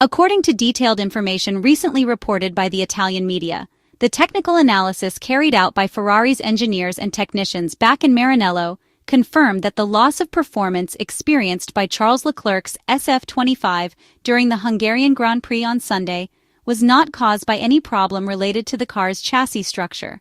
According to detailed information recently reported by the Italian media, the technical analysis carried out by Ferrari's engineers and technicians back in Maranello confirmed that the loss of performance experienced by Charles Leclerc's SF-25 during the Hungarian Grand Prix on Sunday was not caused by any problem related to the car's chassis structure.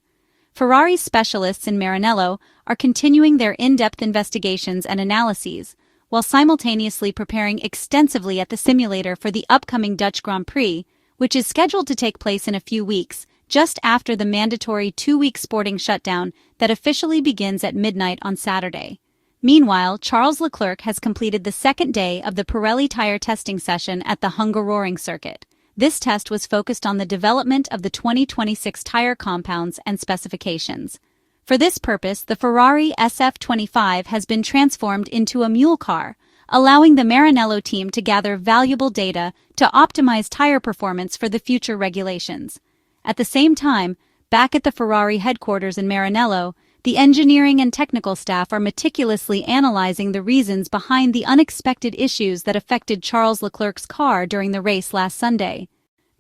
Ferrari's specialists in Maranello are continuing their in-depth investigations and analyses, while simultaneously preparing extensively at the simulator for the upcoming Dutch Grand Prix, which is scheduled to take place in a few weeks, just after the mandatory 2-week sporting shutdown that officially begins at midnight on Saturday. Meanwhile, Charles Leclerc has completed the second day of the Pirelli tire testing session at the Hungaroring circuit. This test was focused on the development of the 2026 tire compounds and specifications. For this purpose, the Ferrari SF-25 has been transformed into a mule car, allowing the Maranello team to gather valuable data to optimize tire performance for the future regulations. At the same time, back at the Ferrari headquarters in Maranello, the engineering and technical staff are meticulously analyzing the reasons behind the unexpected issues that affected Charles Leclerc's car during the race last Sunday.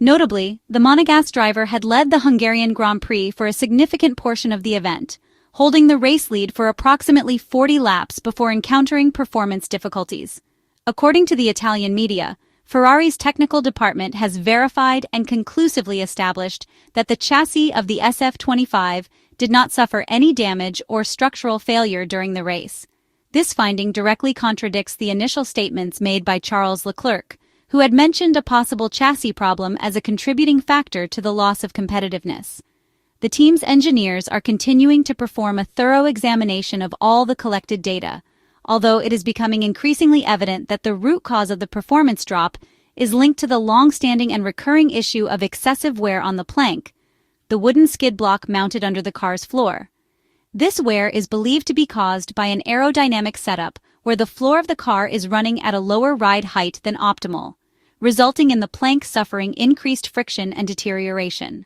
Notably, the Monegasque driver had led the Hungarian Grand Prix for a significant portion of the event, holding the race lead for approximately 40 laps before encountering performance difficulties. According to the Italian media, Ferrari's technical department has verified and conclusively established that the chassis of the SF-25 did not suffer any damage or structural failure during the race. This finding directly contradicts the initial statements made by Charles Leclerc, who had mentioned a possible chassis problem as a contributing factor to the loss of competitiveness. The team's engineers are continuing to perform a thorough examination of all the collected data, although it is becoming increasingly evident that the root cause of the performance drop is linked to the long-standing and recurring issue of excessive wear on the plank, the wooden skid block mounted under the car's floor. This wear is believed to be caused by an aerodynamic setup where the floor of the car is running at a lower ride height than optimal, resulting in the plank suffering increased friction and deterioration.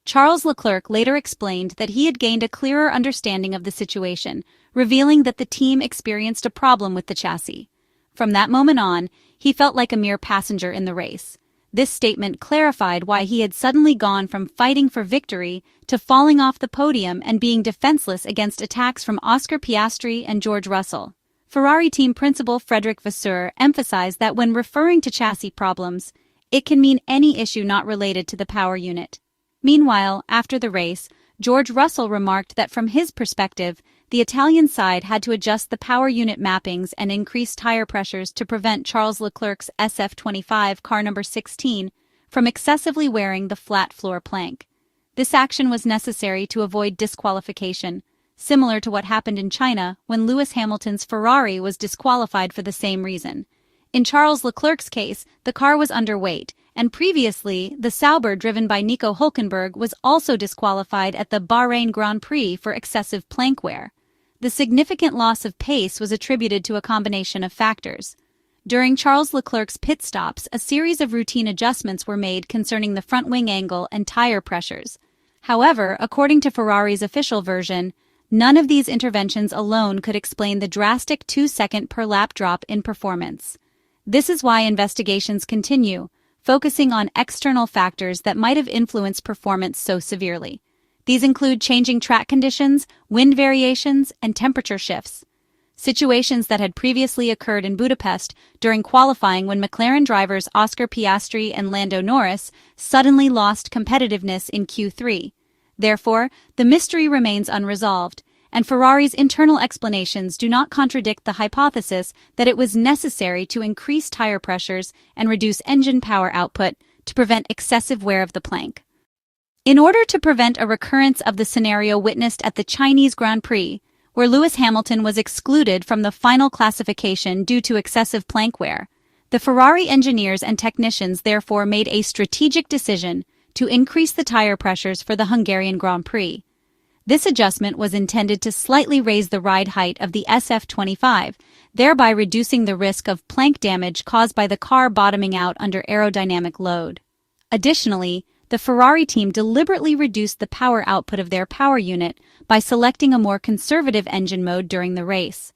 Charles Leclerc later explained that he had gained a clearer understanding of the situation, revealing that the team experienced a problem with the chassis. From that moment on, he felt like a mere passenger in the race. This statement clarified why he had suddenly gone from fighting for victory to falling off the podium and being defenseless against attacks from Oscar Piastri and George Russell. Ferrari team principal Frédéric Vasseur emphasized that when referring to chassis problems, it can mean any issue not related to the power unit. Meanwhile, after the race, George Russell remarked that from his perspective, the Italian side had to adjust the power unit mappings and increase tire pressures to prevent Charles Leclerc's SF-25 car number 16 from excessively wearing the flat floor plank. This action was necessary to avoid disqualification, similar to what happened in China when Lewis Hamilton's Ferrari was disqualified for the same reason. In Charles Leclerc's case, the car was underweight, and previously, the Sauber driven by Nico Hülkenberg was also disqualified at the Bahrain Grand Prix for excessive plank wear. The significant loss of pace was attributed to a combination of factors. During Charles Leclerc's pit stops, a series of routine adjustments were made concerning the front wing angle and tire pressures. However, according to Ferrari's official version, none of these interventions alone could explain the drastic 2-second per lap drop in performance. This is why investigations continue, focusing on external factors that might have influenced performance so severely. These include changing track conditions, wind variations, and temperature shifts. Situations that had previously occurred in Budapest during qualifying when McLaren drivers Oscar Piastri and Lando Norris suddenly lost competitiveness in Q3. Therefore, the mystery remains unresolved, and Ferrari's internal explanations do not contradict the hypothesis that it was necessary to increase tire pressures and reduce engine power output to prevent excessive wear of the plank. In order to prevent a recurrence of the scenario witnessed at the Chinese Grand Prix, where Lewis Hamilton was excluded from the final classification due to excessive plank wear, the Ferrari engineers and technicians therefore made a strategic decision to increase the tire pressures for the Hungarian Grand Prix. This adjustment was intended to slightly raise the ride height of the SF-25, thereby reducing the risk of plank damage caused by the car bottoming out under aerodynamic load. Additionally, the Ferrari team deliberately reduced the power output of their power unit by selecting a more conservative engine mode during the race.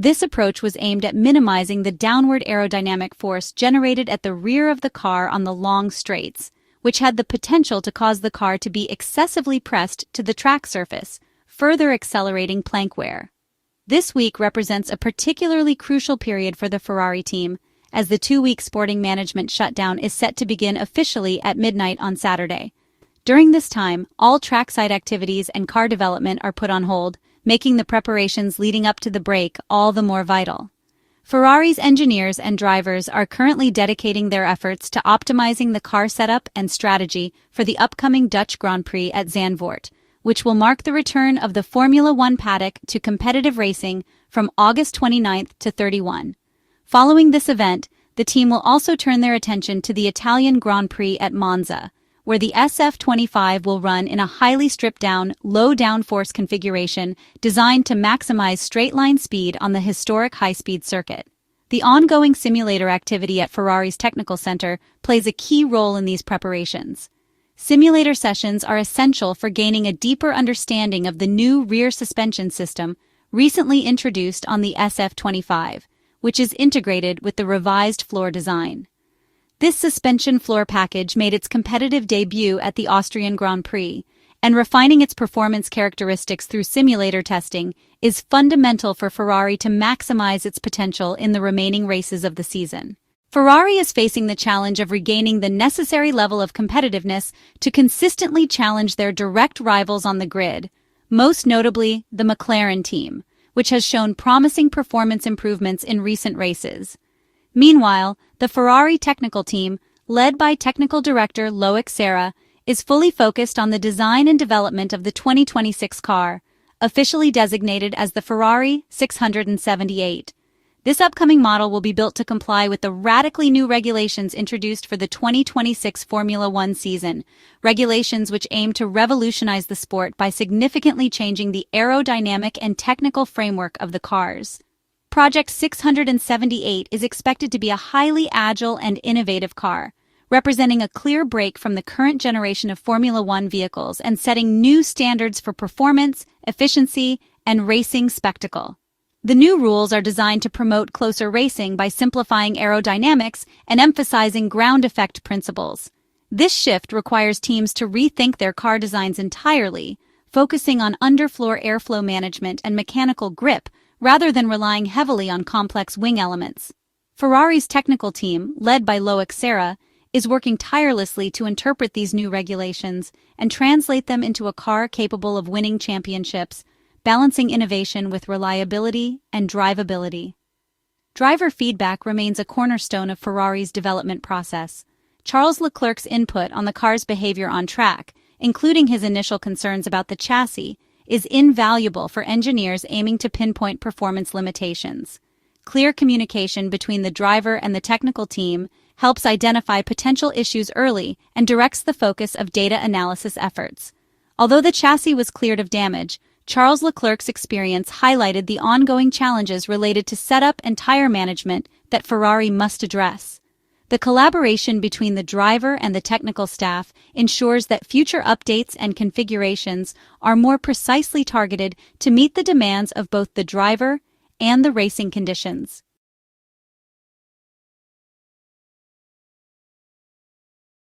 This approach was aimed at minimizing the downward aerodynamic force generated at the rear of the car on the long straights, which had the potential to cause the car to be excessively pressed to the track surface, further accelerating plank wear. This week represents a particularly crucial period for the Ferrari team, as the 2-week sporting management shutdown is set to begin officially at midnight on Saturday. During this time, all trackside activities and car development are put on hold, making the preparations leading up to the break all the more vital. Ferrari's engineers and drivers are currently dedicating their efforts to optimizing the car setup and strategy for the upcoming Dutch Grand Prix at Zandvoort, which will mark the return of the Formula One paddock to competitive racing from August 29th to 31. Following this event, the team will also turn their attention to the Italian Grand Prix at Monza, where the SF-25 will run in a highly stripped-down, low-downforce configuration designed to maximize straight-line speed on the historic high-speed circuit. The ongoing simulator activity at Ferrari's technical center plays a key role in these preparations. Simulator sessions are essential for gaining a deeper understanding of the new rear suspension system recently introduced on the SF-25, which is integrated with the revised floor design. This suspension floor package made its competitive debut at the Austrian Grand Prix, and refining its performance characteristics through simulator testing is fundamental for Ferrari to maximize its potential in the remaining races of the season. Ferrari is facing the challenge of regaining the necessary level of competitiveness to consistently challenge their direct rivals on the grid, most notably the McLaren team, which has shown promising performance improvements in recent races. Meanwhile, the Ferrari technical team, led by technical director Leclerc, is fully focused on the design and development of the 2026 car, officially designated as the Ferrari 678. This upcoming model will be built to comply with the radically new regulations introduced for the 2026 Formula One season, regulations which aim to revolutionize the sport by significantly changing the aerodynamic and technical framework of the cars. Project 678 is expected to be a highly agile and innovative car, representing a clear break from the current generation of Formula One vehicles and setting new standards for performance, efficiency, and racing spectacle. The new rules are designed to promote closer racing by simplifying aerodynamics and emphasizing ground effect principles. This shift requires teams to rethink their car designs entirely, focusing on underfloor airflow management and mechanical grip rather than relying heavily on complex wing elements. Ferrari's technical team, led by Leclerc, is working tirelessly to interpret these new regulations and translate them into a car capable of winning championships, balancing innovation with reliability and drivability. Driver feedback remains a cornerstone of Ferrari's development process. Charles Leclerc's input on the car's behavior on track, including his initial concerns about the chassis, is invaluable for engineers aiming to pinpoint performance limitations. Clear communication between the driver and the technical team helps identify potential issues early and directs the focus of data analysis efforts. Although the chassis was cleared of damage, Charles Leclerc's experience highlighted the ongoing challenges related to setup and tire management that Ferrari must address. The collaboration between the driver and the technical staff ensures that future updates and configurations are more precisely targeted to meet the demands of both the driver and the racing conditions.